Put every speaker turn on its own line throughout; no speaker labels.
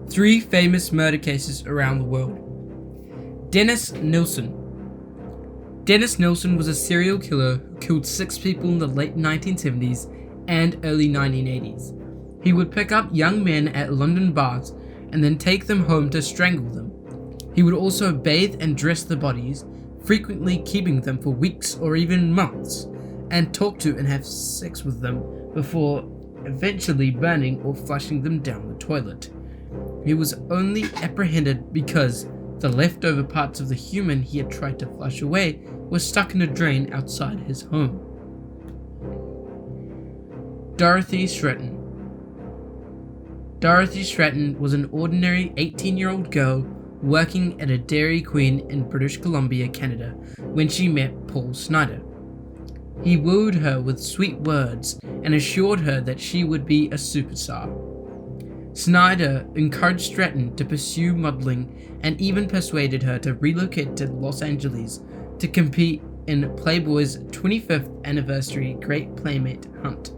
3 famous murder cases around the world. Dennis Nilsen. Dennis Nilsen was a serial killer who killed 6 people in the late 1970s and early 1980s. He would pick up young men at London bars and then take them home to strangle them. He would also bathe and dress the bodies, frequently keeping them for weeks or even months, and talk to and have sex with them before eventually burning or flushing them down the toilet. He was only apprehended because the leftover parts of the human he had tried to flush away were stuck in a drain outside his home. Dorothy Stratton. Dorothy Stratton was an ordinary 18-year-old girl working at a Dairy Queen in British Columbia, Canada, when she met Paul Snider. He wooed her with sweet words and assured her that she would be a superstar. Snider encouraged Stratton to pursue modeling and even persuaded her to relocate to Los Angeles to compete in Playboy's 25th anniversary Great Playmate Hunt.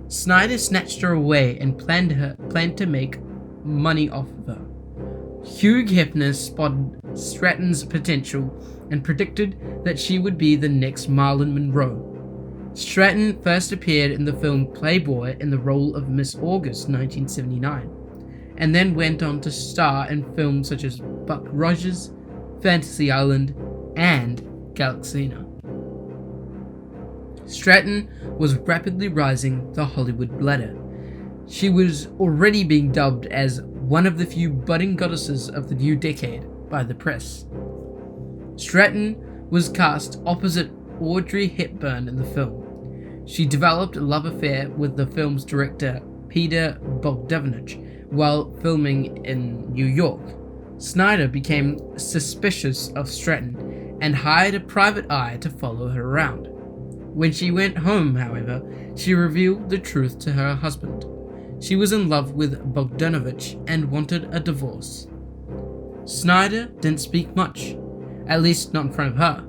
Snider snatched her away and planned to make money off of her. Hugh Hefner spotted Stratton's potential and predicted that she would be the next Marilyn Monroe. Stratton first appeared in the film Playboy in the role of Miss August 1979, and then went on to star in films such as Buck Rogers, Fantasy Island, and Galaxina. Stratton was rapidly rising the Hollywood ladder. She was already being dubbed as one of the few budding goddesses of the new decade by the press. Stratton was cast opposite Audrey Hepburn in the film. She developed a love affair with the film's director Peter Bogdanovich while filming in New York. Snider became suspicious of Stratton and hired a private eye to follow her around. When she went home, however, she revealed the truth to her husband. She was in love with Bogdanovich and wanted a divorce. Snider didn't speak much, at least not in front of her,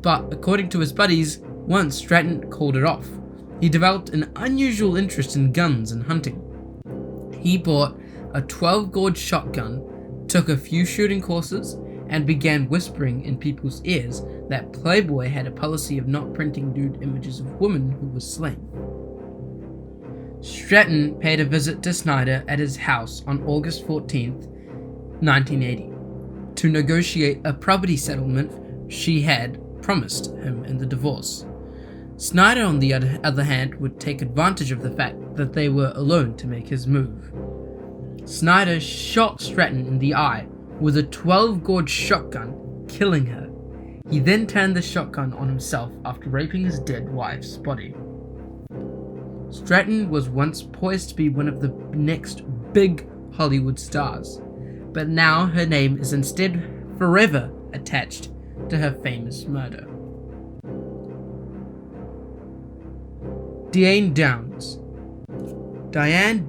but according to his buddies, once Stratton called it off. He developed an unusual interest in guns and hunting. He bought a 12-gauge shotgun, took a few shooting courses, and began whispering in people's ears that Playboy had a policy of not printing nude images of women who were slain. Stratton paid a visit to Snider at his house on August 14, 1980, to negotiate a property settlement she had promised him in the divorce. Snider, on the other hand, would take advantage of the fact that they were alone to make his move. Snider shot Stratton in the eye with a 12-gauge shotgun, killing her. He then turned the shotgun on himself after raping his dead wife's body. Stratton was once poised to be one of the next big Hollywood stars, but now her name is instead forever attached to her famous murder. Diane Downs. Diane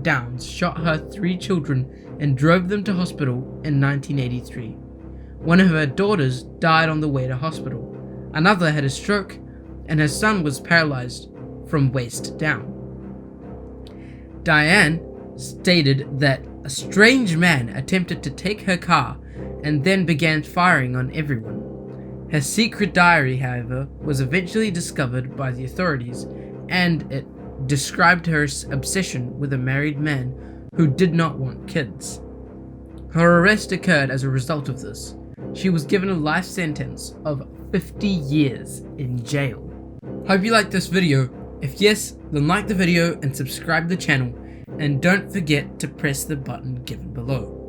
Downs shot her 3 children and drove them to hospital in 1983. One of her daughters died on the way to hospital, another had a stroke, and her son was paralyzed from waist down. Diane stated that a strange man attempted to take her car and then began firing on everyone. Her secret diary, however, was eventually discovered by the authorities, and it described her obsession with a married man who did not want kids. Her arrest occurred as a result of this. She was given a life sentence of 50 years in jail. Hope you liked this video. If yes, then like the video and subscribe to the channel, and don't forget to press the button given below.